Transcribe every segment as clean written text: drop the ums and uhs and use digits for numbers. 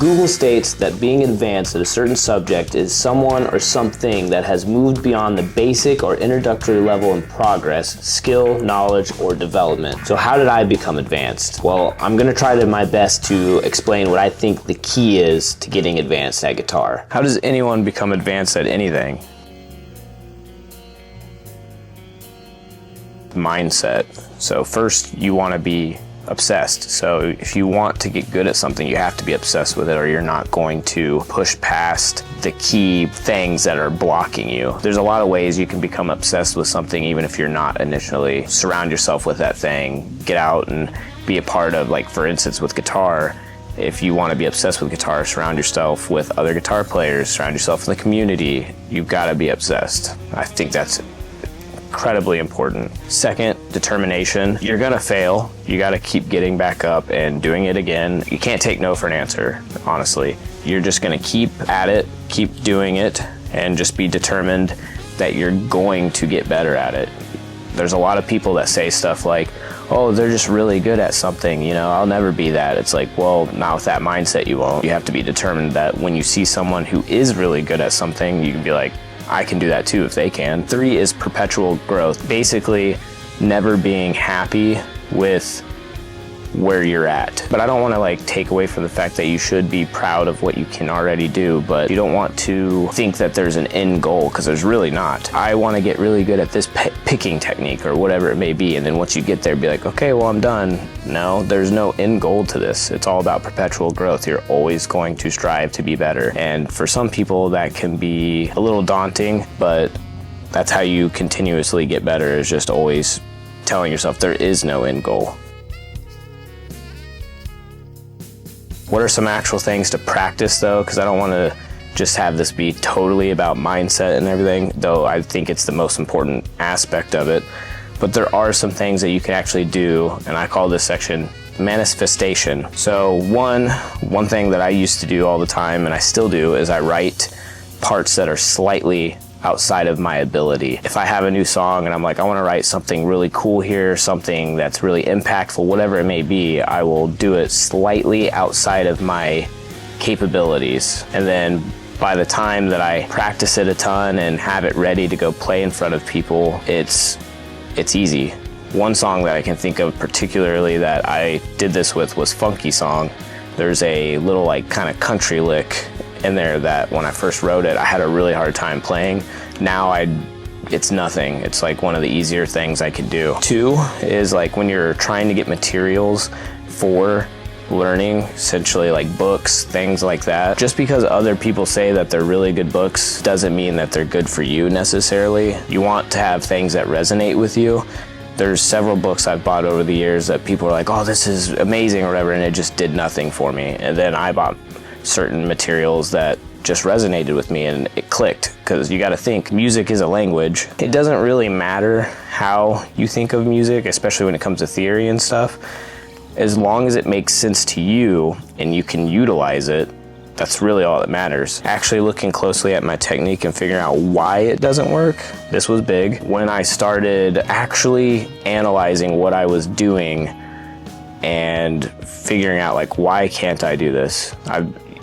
Google states that being advanced at a certain subject is someone or something that has moved beyond the basic or introductory level in progress, skill, knowledge, or development. So how did I become advanced? Well, I'm gonna try my best to explain what I think the key is to getting advanced at guitar. How does anyone become advanced at anything? Mindset. So first you want to be obsessed. So if you want to get good at something, you have to be obsessed with it, or you're not going to push past the key things that are blocking you. There's a lot of ways you can become obsessed with something even if you're not initially. Surround yourself with that thing. Get out and be a part of, like, for instance, with guitar. If you want to be obsessed with guitar, surround yourself with other guitar players, surround yourself in the community. You've got to be obsessed. I think that's incredibly important. Second, determination. You're gonna fail. You gotta keep getting back up and doing it again. You can't take no for an answer, honestly. You're just gonna keep at it, keep doing it, and just be determined that you're going to get better at it. There's a lot of people that say stuff like, oh, they're just really good at something, you know, I'll never be that. It's like, well, not with that mindset you won't. You have to be determined that when you see someone who is really good at something, you can be like, I can do that too if they can. 3 is perpetual growth. Basically, never being happy with where you're at. But I don't want to like take away from the fact that you should be proud of what you can already do, but you don't want to think that there's an end goal, because there's really not. I want to get really good at this picking technique or whatever it may be, and then once you get there, be like, okay, well, I'm done. No, there's no end goal to this. It's all about perpetual growth. You're always going to strive to be better. And for some people that can be a little daunting, but that's how you continuously get better, is just always telling yourself there is no end goal. What are some actual things to practice though? Because I don't want to just have this be totally about mindset and everything, though I think it's the most important aspect of it. But there are some things that you can actually do, and I call this section manifestation. So one thing that I used to do all the time, and I still do, is I write parts that are slightly outside of my ability. If I have a new song and I'm like, I want to write something really cool here, something that's really impactful, whatever it may be, I will do it slightly outside of my capabilities. And then by the time that I practice it a ton and have it ready to go play in front of people, it's easy. One song that I can think of particularly that I did this with was Funky Song. There's a little like kind of country lick in there that when I first wrote it, I had a really hard time playing. Now it's nothing. It's like one of the easier things I could do. 2 is like when you're trying to get materials for learning, essentially like books, things like that. Just because other people say that they're really good books doesn't mean that they're good for you necessarily. You want to have things that resonate with you. There's several books I've bought over the years that people are like, oh, this is amazing or whatever, and it just did nothing for me. And then I bought certain materials that just resonated with me and it clicked, because you got to think music is a language. It doesn't really matter how you think of music, especially when it comes to theory and stuff. As long as it makes sense to you and you can utilize it, that's really all that matters. Actually looking closely at my technique and figuring out why it doesn't work, this was big. When I started actually analyzing what I was doing and figuring out like, why can't I do this?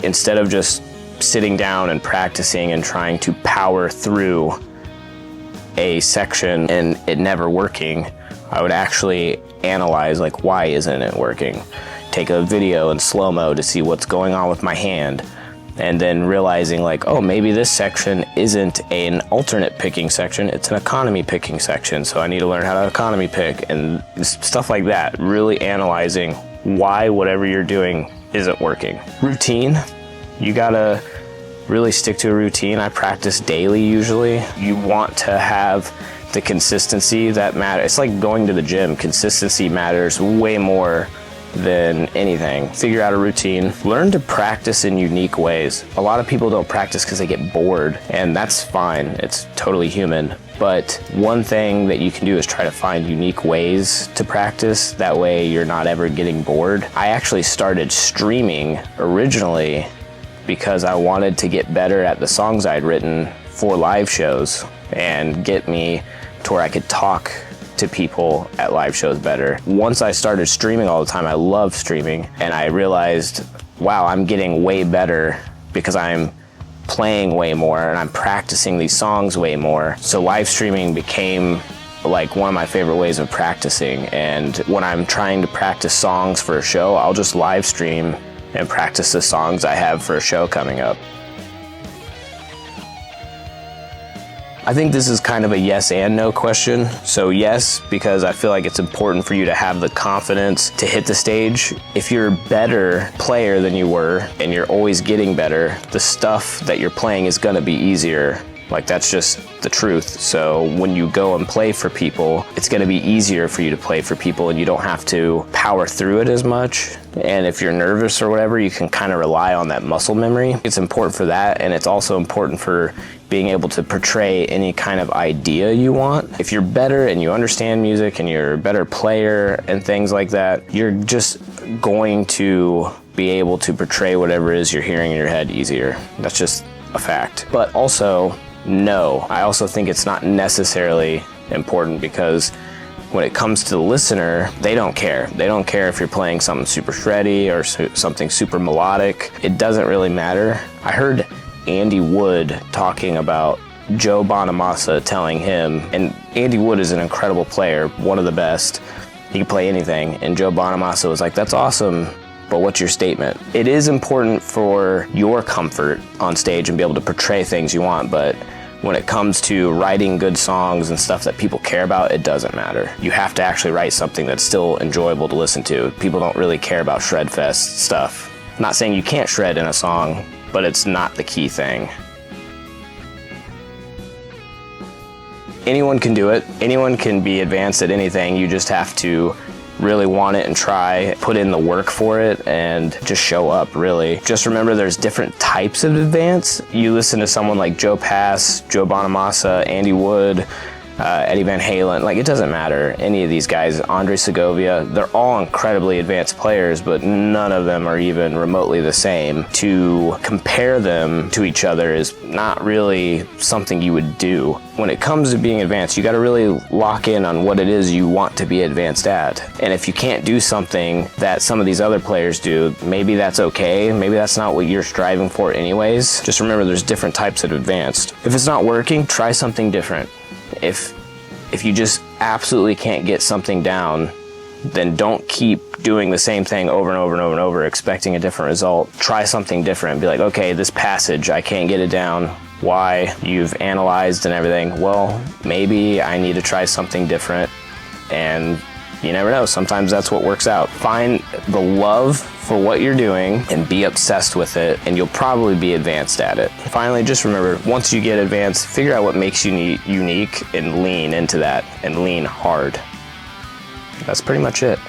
Instead of just sitting down and practicing and trying to power through a section and it never working, I would actually analyze like, why isn't it working? Take a video in slow-mo to see what's going on with my hand, and then realizing like, oh, maybe this section isn't an alternate picking section, it's an economy picking section, so I need to learn how to economy pick, and stuff like that. Really analyzing why whatever you're doing isn't working. Routine, you gotta really stick to a routine. I practice daily usually. You want to have the consistency that matters. It's like going to the gym. Consistency matters way more than anything. Figure out a routine. Learn to practice in unique ways. A lot of people don't practice because they get bored, and that's fine. It's totally human. But one thing that you can do is try to find unique ways to practice. That way you're not ever getting bored. I actually started streaming originally because I wanted to get better at the songs I'd written for live shows and get me to where I could talk to people at live shows better. Once I started streaming all the time, I love streaming, and I realized wow, I'm getting way better because I'm playing way more and I'm practicing these songs way more. So live streaming became like one of my favorite ways of practicing. And when I'm trying to practice songs for a show, I'll just live stream and practice the songs I have for a show coming up. I think this is kind of a yes and no question. So yes, because I feel like it's important for you to have the confidence to hit the stage. If you're a better player than you were and you're always getting better, the stuff that you're playing is gonna be easier. Like, that's just the truth. So when you go and play for people, it's gonna be easier for you to play for people and you don't have to power through it as much. And if you're nervous or whatever, you can kind of rely on that muscle memory. It's important for that, and it's also important for being able to portray any kind of idea you want. If you're better and you understand music and you're a better player and things like that, you're just going to be able to portray whatever it is you're hearing in your head easier. That's just a fact. But also, no, I also think it's not necessarily important, because when it comes to the listener, they don't care. They don't care if you're playing something super shreddy or something super melodic. It doesn't really matter. I heard Andy Wood talking about Joe Bonamassa telling him, and Andy Wood is an incredible player, one of the best. He can play anything. And Joe Bonamassa was like, that's awesome, but what's your statement? It is important for your comfort on stage and be able to portray things you want, but when it comes to writing good songs and stuff that people care about, it doesn't matter. You have to actually write something that's still enjoyable to listen to. People don't really care about shredfest stuff. I'm not saying you can't shred in a song, but it's not the key thing. Anyone can do it. Anyone can be advanced at anything. You just have to really want it and try, put in the work for it, and just show up, really. Just remember there's different types of advance. You listen to someone like Joe Pass, Joe Bonamassa, Andy Wood, Eddie Van Halen, like, it doesn't matter. Any of these guys, Andre Segovia, they're all incredibly advanced players, but none of them are even remotely the same. To compare them to each other is not really something you would do. When it comes to being advanced, you gotta really lock in on what it is you want to be advanced at. And if you can't do something that some of these other players do, maybe that's okay. Maybe that's not what you're striving for anyways. Just remember there's different types of advanced. If it's not working, try something different. If you just absolutely can't get something down, then don't keep doing the same thing over and over and over and over, expecting a different result. Try something different. Be like, okay, this passage, I can't get it down. Why? You've analyzed and everything. Well, maybe I need to try something different. And you never know, sometimes that's what works out. Find the love for what you're doing and be obsessed with it, and you'll probably be advanced at it. Finally, just remember, once you get advanced, figure out what makes you unique and lean into that, and lean hard. That's pretty much it.